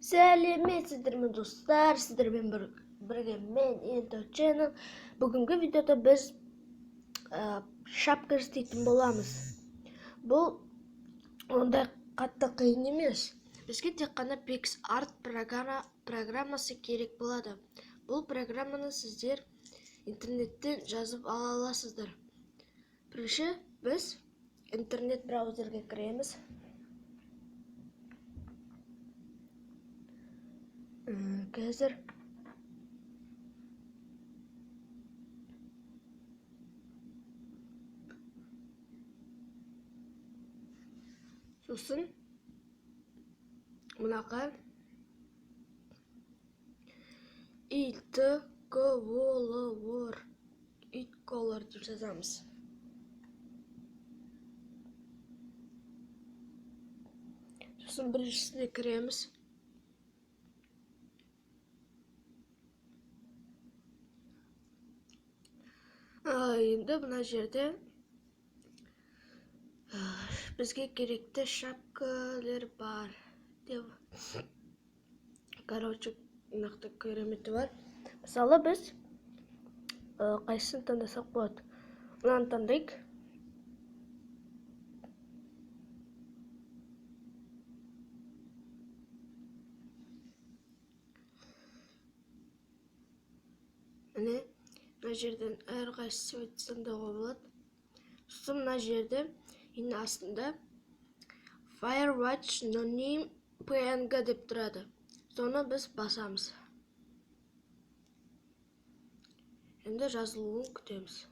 Сәлеметсіздер ме достар, сіздермен бірге мен Ento Channel. Бүгінгі видеода біз шапка жасайтын боламыз. Бұл ондай қатты қиын емес. Бізге тек қана PixArt программасы керек болады. Бұл программаны сіздер интернеттен жазып ала аласыздар. Бірінші біз интернет браузерге кіреміз. Қазір сосын мынақа it-color деп жазамыз. Сосын біріншісіне кіреміз. Енді мына жерде бізге керекті шапкалар бар деп. Короче, нақты кереметі бар. Мысалы біз қайсысын таңдасақ болады? Мынаны таңдайық. Міне, мына жерден әрқайсысы таңдауға болады. Сосын мына жерде ең астында Firewatch Noname PNG деп тұрады. Соны біз басамыз. Енді жазылуын күтеміз.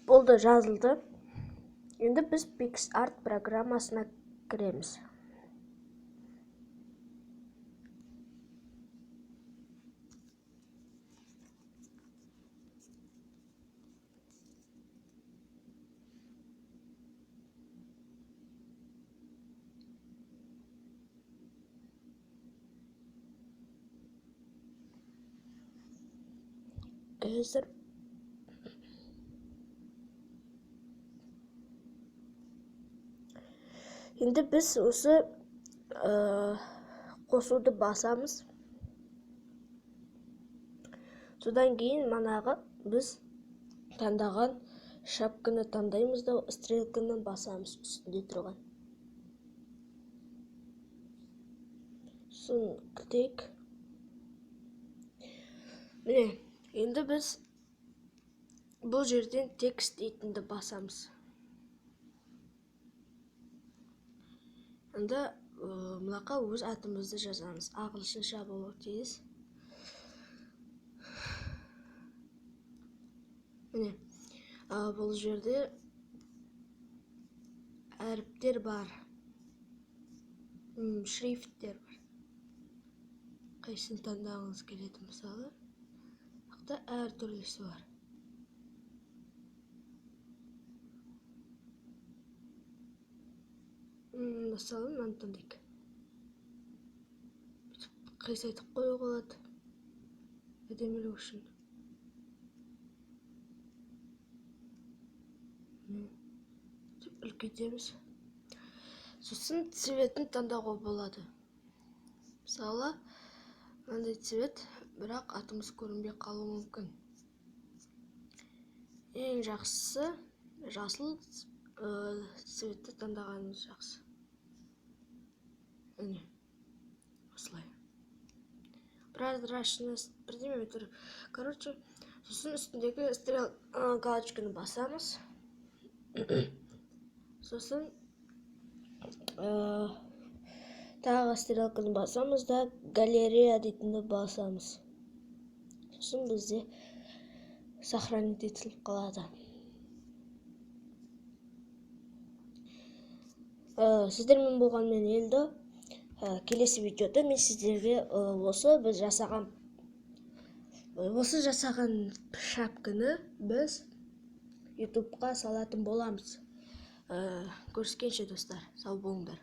Болды, жазылды. Енді біз PixArt программасына кіреміз. Қазір енді біз осы қосуды басамыз. Содан кейін манағы біз таңдаған шапканы таңдаймыз да стрелканы басамыз үстінде тұрған. Сосын күтейік. Міне, енді біз бұл жерден текст дейтінді басамыз. Енді мынақа өз атымызды жазамыз. Ағылшынша болуы тиіс. Міне, бұл жерде әріптер бар, шрифттер бар. Қайсысын таңдағыңыз келеді мысалы. Ақта әр түрлісі бар. Мысалы, мынаны таңдайық. Қисайтып қою болады. Әдемілік үшін. Үлкейтеміз. Сосын цветін таңдауға болады. Мысалы, мынандай цвет, бірақ атымыз көрінбей қалуы мүмкін. Ең жақсысы жасыл цветті таңдағанымыз жақсы. Міне, осылай. Прозрачность бірдеме тұр. Короче, сосын үстіндегі стрел галочканы басамыз. Сосын тағы стрелканы басамыз да галерея дейтінді басамыз. Сосын бізде сохранить етіліп қалады. Сіздермен болған мен Ento. Келесі видеода мен сіздерге осы жасаған шапканы біз YouTube'қа салатын боламыз. Көріскенше достар, сау болыңдар.